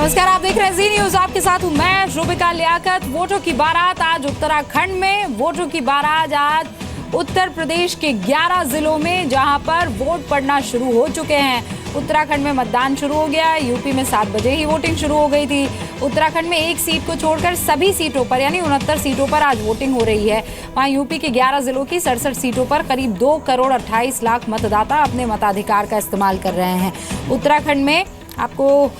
नमस्कार, आप देख रहे हैं जी न्यूज। आपके साथ हूं मैं रुबिका लियाकत। वोटों की बारात आज उत्तराखंड में, वोटों की बारात आज उत्तर प्रदेश के 11 जिलों में, जहां पर वोट पड़ना शुरू हो चुके हैं। उत्तराखंड में मतदान शुरू हो गया है। यूपी में 7 बजे ही वोटिंग शुरू हो गई थी। उत्तराखंड में एक सीट को छोड़कर सभी सीटों पर यानी 69 सीटों पर आज वोटिंग हो रही है। वहां यूपी के 11 जिलों की 67 सीटों पर करीब 2 करोड़ 28 लाख मतदाता अपने मताधिकार का इस्तेमाल कर रहे हैं। उत्तराखंड में आपको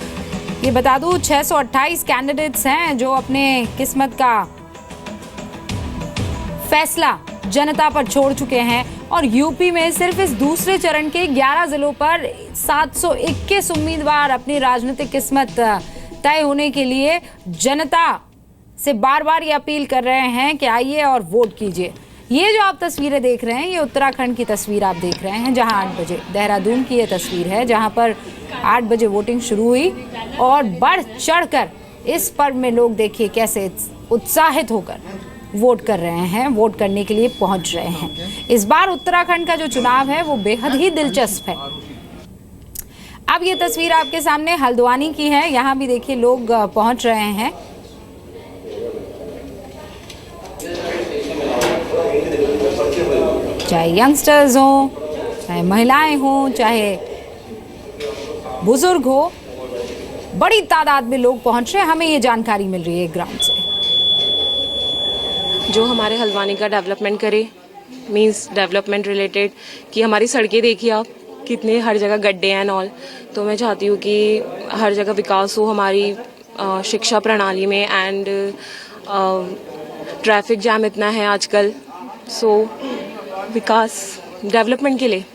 ये बता दूं 628 कैंडिडेट्स हैं जो अपने किस्मत का फैसला जनता पर छोड़ चुके हैं। और यूपी में सिर्फ इस दूसरे चरण के 11 जिलों पर 721 उम्मीदवार अपनी राजनीतिक किस्मत तय होने के लिए जनता से बार बार ये अपील कर रहे हैं कि आइए और वोट कीजिए। ये जो आप तस्वीरें देख रहे हैं, ये उत्तराखंड की तस्वीर आप देख रहे हैं, जहां 8 बजे देहरादून की ये तस्वीर है, जहां पर 8 बजे वोटिंग शुरू हुई और बढ़ चढ़कर इस पर्व में लोग देखिए कैसे उत्साहित होकर वोट कर रहे हैं, वोट करने के लिए पहुंच रहे हैं। इस बार उत्तराखंड का जो चुनाव है वो बेहद ही दिलचस्प है। अब ये तस्वीर आपके सामने हल्द्वानी की है। यहाँ भी देखिए लोग पहुंच रहे हैं। चाहे यंगस्टर्स हों, चाहे महिलाएं हों, चाहे बुजुर्ग हो, बड़ी तादाद में लोग पहुंच रहे हैं। हमें ये जानकारी मिल रही है ग्राउंड से। जो हमारे हल्द्वानी का डेवलपमेंट करे, मींस डेवलपमेंट रिलेटेड, कि हमारी सड़कें देखिए आप कितने हर जगह गड्ढे हैं एंड ऑल। तो मैं चाहती हूँ कि हर जगह विकास हो हमारी शिक्षा प्रणाली में, एंड ट्रैफिक जैम इतना है आजकल। सो विकास डेवलपमेंट के लिए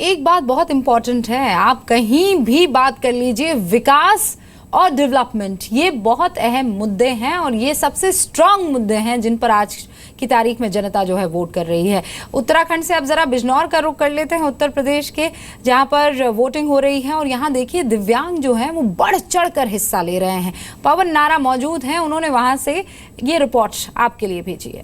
एक बात बहुत इंपॉर्टेंट है, आप कहीं भी बात कर लीजिए, विकास और डेवलपमेंट ये बहुत अहम मुद्दे हैं और ये सबसे स्ट्रांग मुद्दे हैं जिन पर आज की तारीख में जनता जो है वोट कर रही है। उत्तराखंड से अब जरा बिजनौर का रुख कर लेते हैं, उत्तर प्रदेश के, जहां पर वोटिंग हो रही है। और यहाँ देखिए दिव्यांग जो है वो बढ़ चढ़ कर हिस्सा ले रहे हैं। पवन नारा मौजूद हैं, उन्होंने वहां से ये रिपोर्ट आपके लिए भेजी है।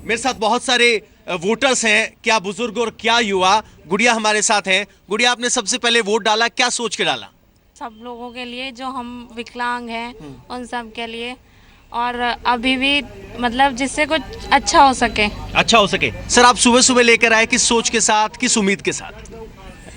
मेरे साथ बहुत सारे वोटर्स हैं, क्या बुजुर्ग और क्या युवा। गुड़िया हमारे साथ हैं। गुड़िया, आपने सबसे पहले वोट डाला, क्या सोच के डाला? सब लोगों के लिए, जो हम विकलांग हैं उन सब के लिए, और अभी भी मतलब जिससे कुछ अच्छा हो सके। अच्छा हो सके। सर, आप सुबह सुबह लेकर आए, किस सोच के साथ, किस उम्मीद के साथ?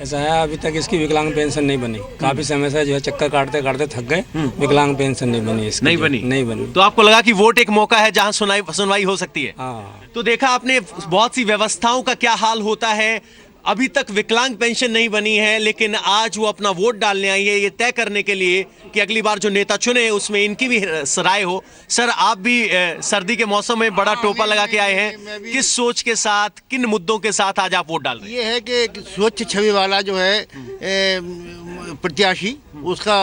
ऐसा है, अभी तक इसकी विकलांग पेंशन नहीं बनी। काफी समय से जो है चक्कर काटते काटते थक गए। विकलांग पेंशन नहीं बनी इसकी। नहीं बनी। तो आपको लगा कि वोट एक मौका है जहां सुनवाई हो सकती है। हाँ। तो देखा आपने बहुत सी व्यवस्थाओं का क्या हाल होता है। अभी तक विकलांग पेंशन नहीं बनी है, लेकिन आज वो अपना वोट डालने आई है ये तय करने के लिए कि अगली बार जो नेता चुने उसमें इनकी भी राय हो। सर, आप भी सर्दी के मौसम में बड़ा टोपा लगा के आए हैं, किस सोच के साथ, किन मुद्दों के साथ आज आप वोट डाल रहे हैं? ये है कि स्वच्छ छवि वाला जो है प्रत्याशी, उसका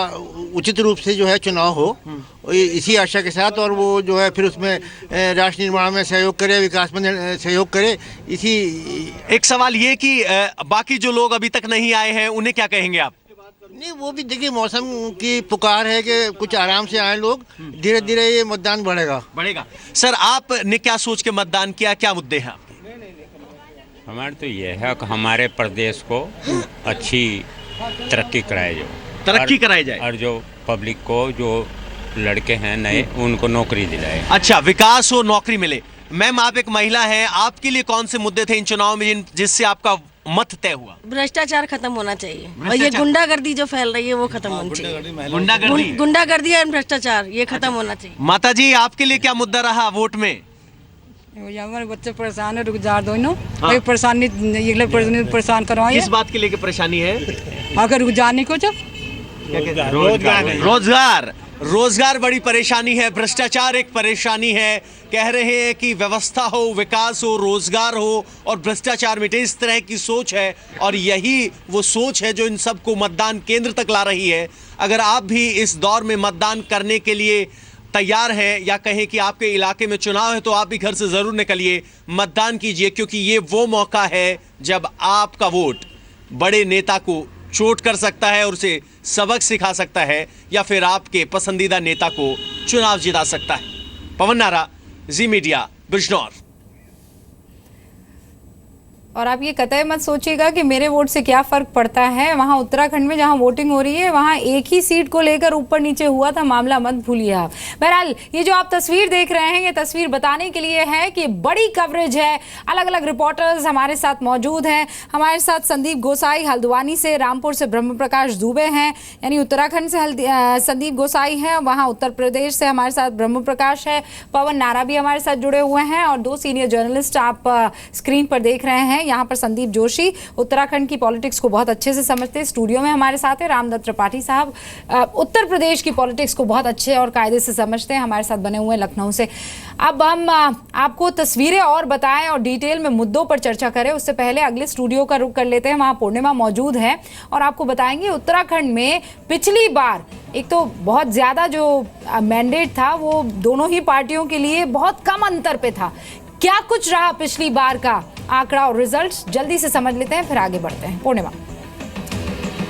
उचित रूप से जो है चुनाव हो, इसी आशा के साथ, और वो जो है फिर उसमें राष्ट्र निर्माण में सहयोग करे, विकास में सहयोग करे। इसी एक सवाल ये कि बाकी जो लोग अभी तक नहीं आए हैं उन्हें क्या कहेंगे आप? नहीं, वो भी देखिए मौसम की पुकार है कि कुछ आराम से आए लोग, धीरे धीरे ये मतदान बढ़ेगा। सर, आपने क्या सोच के मतदान किया, क्या मुद्दे हैं आपके? हमारे तो ये है कि हमारे प्रदेश को अच्छी तरक्की कराई जाए और जो पब्लिक को, जो लड़के हैं नए, उनको नौकरी दिलाए। अच्छा, विकास हो, नौकरी मिले। मैम, आप एक महिला हैं, आपके लिए कौन से मुद्दे थे इन चुनाव में जिससे आपका मत तय हुआ? भ्रष्टाचार खत्म होना चाहिए और ये गुंडागर्दी जो फैल रही है वो खत्म होनी चाहिए। गुंडागर्दी एंड भ्रष्टाचार ये खत्म होना चाहिए। माता जी, आपके लिए क्या मुद्दा रहा वोट में? हमारे बच्चे परेशान है, रुकजार दोनों परेशान करवाए। किस बात के लिए परेशानी है? अगर रुकजार नहीं कुछ रोजगार बड़ी परेशानी है, भ्रष्टाचार एक परेशानी है। कह रहे हैं कि व्यवस्था हो, विकास हो, रोजगार हो और भ्रष्टाचार मिटे, इस तरह की सोच है और यही वो सोच है जो इन सबको मतदान केंद्र तक ला रही है। अगर आप भी इस दौर में मतदान करने के लिए तैयार हैं या कहें कि आपके इलाके में चुनाव है, तो आप भी घर से जरूर निकलिए, मतदान कीजिए, क्योंकि ये वो मौका है जब आपका वोट बड़े नेता को चोट कर सकता है और उसे सबक सिखा सकता है, या फिर आपके पसंदीदा नेता को चुनाव जिता सकता है। पवन नारा, जी मीडिया, बिजनौर। और आप ये कतई मत सोचिएगा कि मेरे वोट से क्या फर्क पड़ता है। वहां उत्तराखंड में जहां वोटिंग हो रही है वहां एक ही सीट को लेकर ऊपर नीचे हुआ था मामला, मत भूलिए आप। बहरहाल ये जो आप तस्वीर देख रहे हैं ये तस्वीर बताने के लिए है कि बड़ी कवरेज है, अलग अलग रिपोर्टर्स हमारे साथ मौजूद हैं। हमारे साथ संदीप गोसाई हल्द्वानी से, रामपुर से ब्रह्म प्रकाश दुबे हैं, यानी उत्तराखंड से संदीप गोसाई हैं, वहाँ उत्तर प्रदेश से हमारे साथ ब्रह्म प्रकाश है, पवन नारा भी हमारे साथ जुड़े हुए हैं और दो सीनियर जर्नलिस्ट आप स्क्रीन पर देख रहे हैं। यहाँ पर संदीप जोशी उत्तराखंड की पॉलिटिक्स को बहुत अच्छे से समझते हैं, स्टूडियो में हमारे साथ है। रामदत्त त्रिपाठी साहब उत्तर प्रदेश की पॉलिटिक्स को बहुत अच्छे और कायदे से समझते हैं, हमारे साथ बने हुए हैं लखनऊ से। अब हम आपको तस्वीरें और बताएं और डिटेल में मुद्दों पर चर्चा करें, उससे पहले अगले स्टूडियो का रुख कर लेते हैं। वहाँ पूर्णिमा मौजूद है और आपको बताएंगे उत्तराखंड में पिछली बार एक तो बहुत ज़्यादा जो मैंडेट था वो दोनों ही पार्टियों के लिए बहुत कम अंतर पे था। क्या कुछ रहा पिछली बार का आंकड़ा और रिजल्ट्स, जल्दी से समझ लेते हैं फिर आगे बढ़ते हैं। पूर्णिमा।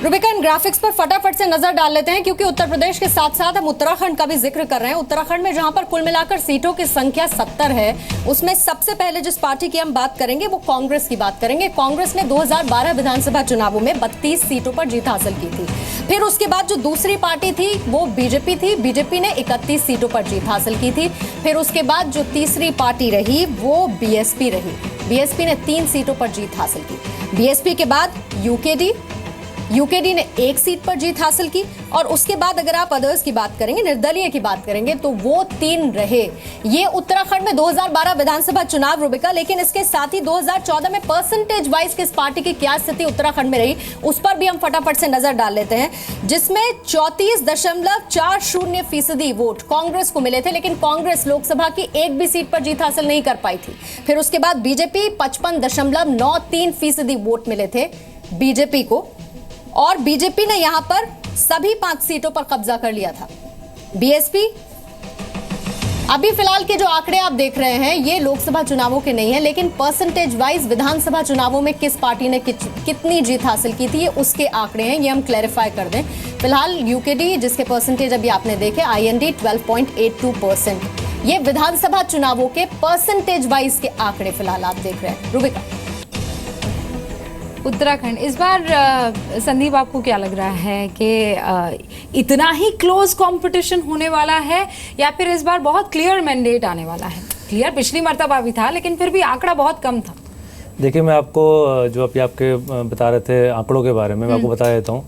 रुबिका, इन ग्राफिक्स पर फटाफट से नजर डाल लेते हैं क्योंकि उत्तर प्रदेश के साथ साथ हम उत्तराखंड का भी जिक्र कर रहे हैं। उत्तराखंड में जहां पर कुल मिलाकर सीटों की संख्या 70 है, उसमें सबसे पहले जिस पार्टी की हम बात करेंगे वो कांग्रेस की बात करेंगे। कांग्रेस ने 2012 विधानसभा चुनावों में 32 सीटों पर जीत हासिल की थी। फिर उसके बाद जो दूसरी पार्टी थी वो बीजेपी थी, बीजेपी ने 31 सीटों पर जीत हासिल की थी। फिर उसके बाद जो तीसरी पार्टी रही वो बीएसपी रही, बीएसपी ने 3 सीटों पर जीत हासिल की। बीएसपी के बाद यूकेडी ने 1 सीट पर जीत हासिल की और उसके बाद अगर आप अदर्स की बात करेंगे, निर्दलीय की बात करेंगे तो वो 3 रहे। ये उत्तराखंड में 2012 विधानसभा चुनाव रुबिका, लेकिन इसके साथ ही 2014 में परसेंटेज वाइज किस पार्टी की क्या स्थिति उत्तराखंड में रही उस पर भी हम फटाफट से नजर डाल लेते हैं, जिसमें 34.40% वोट कांग्रेस को मिले थे, लेकिन कांग्रेस लोकसभा की एक भी सीट पर जीत हासिल नहीं कर पाई थी। फिर उसके बाद बीजेपी 55.93% वोट मिले थे बीजेपी को और बीजेपी ने यहां पर सभी 5 सीटों पर कब्जा कर लिया था। बीएसपी अभी फिलहाल के जो आंकड़े आप देख रहे हैं ये लोकसभा चुनावों के नहीं है, लेकिन परसेंटेज वाइज विधानसभा चुनावों में किस पार्टी ने कितनी जीत हासिल की थी ये उसके आंकड़े हैं, ये हम क्लैरिफाई कर दें। फिलहाल यूकेडी जिसके परसेंटेज अभी आपने देखे, IND 12.82%, ये विधानसभा चुनावों के परसेंटेज वाइज के आंकड़े फिलहाल आप देख रहे हैं। रुबिका। उत्तराखंड इस बार संदीप आपको क्या लग रहा है कि इतना ही क्लोज कंपटीशन होने वाला है या फिर इस बार बहुत क्लियर मैंडेट आने वाला है? क्लियर पिछली मर्तबा भी था लेकिन फिर भी आंकड़ा बहुत कम था। देखिए, मैं आपको जो अभी आपके बता रहे थे आंकड़ों के बारे में मैं आपको बता देता हूँ।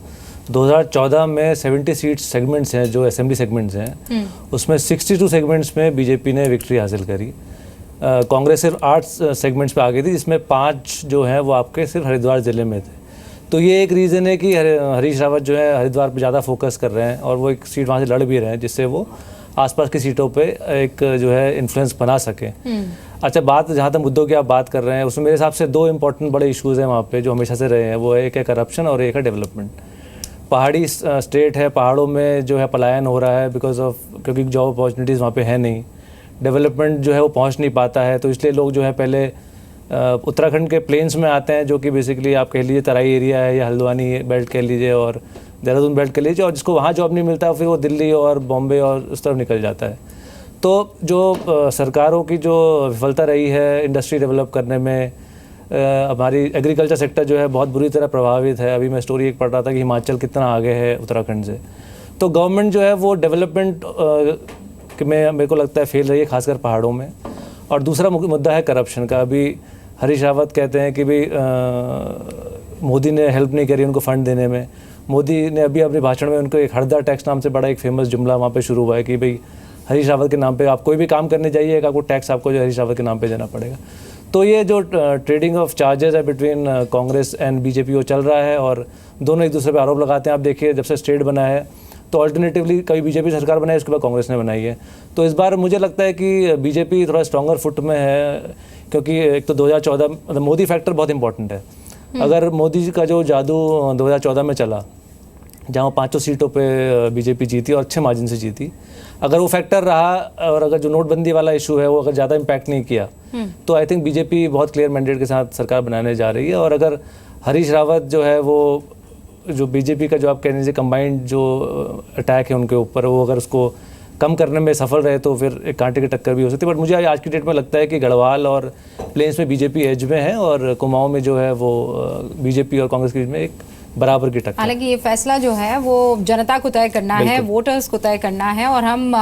2014 में 70 सीट सेगमेंट्स हैं जो असेंबली सेगमेंट्स हैं, उसमें 62 सेगमेंट्स में बीजेपी ने विक्ट्री हासिल करी। कांग्रेस सिर्फ 8 सेगमेंट्स पे आ गई थी, जिसमें 5 जो हैं वो आपके सिर्फ हरिद्वार ज़िले में थे। तो ये एक रीज़न है कि हरीश रावत जो है हरिद्वार पे ज़्यादा फोकस कर रहे हैं और वो एक सीट वहाँ से लड़ भी रहे हैं, जिससे वो आसपास की सीटों पे एक जो है इन्फ्लुएंस बना सकें। अच्छा, बात जहाँ तक मुद्दों की आप बात कर रहे हैं उसमें मेरे हिसाब से 2 इंपॉर्टेंट बड़े इशूज़ हैं वहाँ पे जो हमेशा से रहे हैं। वो एक है करप्शन और एक है डेवलपमेंट। पहाड़ी स्टेट है, पहाड़ों में जो है पलायन हो रहा है बिकॉज ऑफ, क्योंकि जॉब अपॉर्चुनिटीज़ वहाँ पे है नहीं, डेवलपमेंट जो है वो पहुंच नहीं पाता है। तो इसलिए लोग जो है पहले उत्तराखंड के प्लेन्स में आते हैं जो कि बेसिकली आप कह लीजिए तराई एरिया है या हल्द्वानी बेल्ट कह लीजिए और देहरादून बेल्ट कह लीजिए, और जिसको वहाँ जॉब नहीं मिलता फिर वो दिल्ली और बॉम्बे और उस तरफ निकल जाता है। तो जो सरकारों की जो विफलता रही है इंडस्ट्री डेवलप करने में, हमारी एग्रीकल्चर सेक्टर जो है बहुत बुरी तरह प्रभावित है। अभी मैं स्टोरी एक पढ़ रहा था कि हिमाचल कितना आगे है उत्तराखंड से। तो गवर्नमेंट जो है वो डेवलपमेंट कि मेरे को लगता है फेल रही है, खासकर पहाड़ों में। और दूसरा मुद्दा है करप्शन का। अभी हरीश रावत कहते हैं कि भाई मोदी ने हेल्प नहीं करी उनको फ़ंड देने में। मोदी ने अभी अपने भाषण में उनको एक हरदा टैक्स नाम से बड़ा एक फेमस जुमला वहाँ पे शुरू हुआ है कि भाई हरीश रावत के नाम पे आप कोई भी काम करने जाइएगा आपको टैक्स आपको जो हरीश रावत के नाम पे देना पड़ेगा। तो ये जो ट्रेडिंग ऑफ चार्जेस है बिटवीन कांग्रेस एंड बीजेपी वो चल रहा है और दोनों एक दूसरे पर आरोप लगाते हैं। आप देखिए जब से स्टेट बना है तो अल्टरनेटिवली कभी बीजेपी सरकार बनाई उसके बाद कांग्रेस ने बनाई है। तो इस बार मुझे लगता है कि बीजेपी थोड़ा स्ट्रॉन्गर फुट में है, क्योंकि एक तो 2014 मतलब मोदी फैक्टर बहुत इंपॉर्टेंट है। अगर मोदी जी का जो जादू 2014 में चला जहाँ 500 सीटों पे बीजेपी जीती और अच्छे मार्जिन से जीती, अगर वो फैक्टर रहा और अगर जो नोटबंदी वाला इशू है वो अगर ज़्यादा इम्पैक्ट नहीं किया तो आई थिंक बीजेपी बहुत क्लियर मैंडेट के साथ सरकार बनाने जा रही है। और अगर हरीश रावत जो है वो जो बीजेपी का जो आप कह लीजिए कंबाइंड जो अटैक है उनके ऊपर, वो अगर उसको कम करने में सफल रहे तो फिर एक कांटे की टक्कर भी हो सकती है। बट मुझे आज की डेट में लगता है कि गढ़वाल और प्लेन्स में बीजेपी एज में है और कुमाऊं में जो है वो बीजेपी और कांग्रेस के बीच में एक बराबर की टक्कर। हालांकि ये फैसला जो है वो जनता को तय करना है, वोटर्स को तय करना है और हम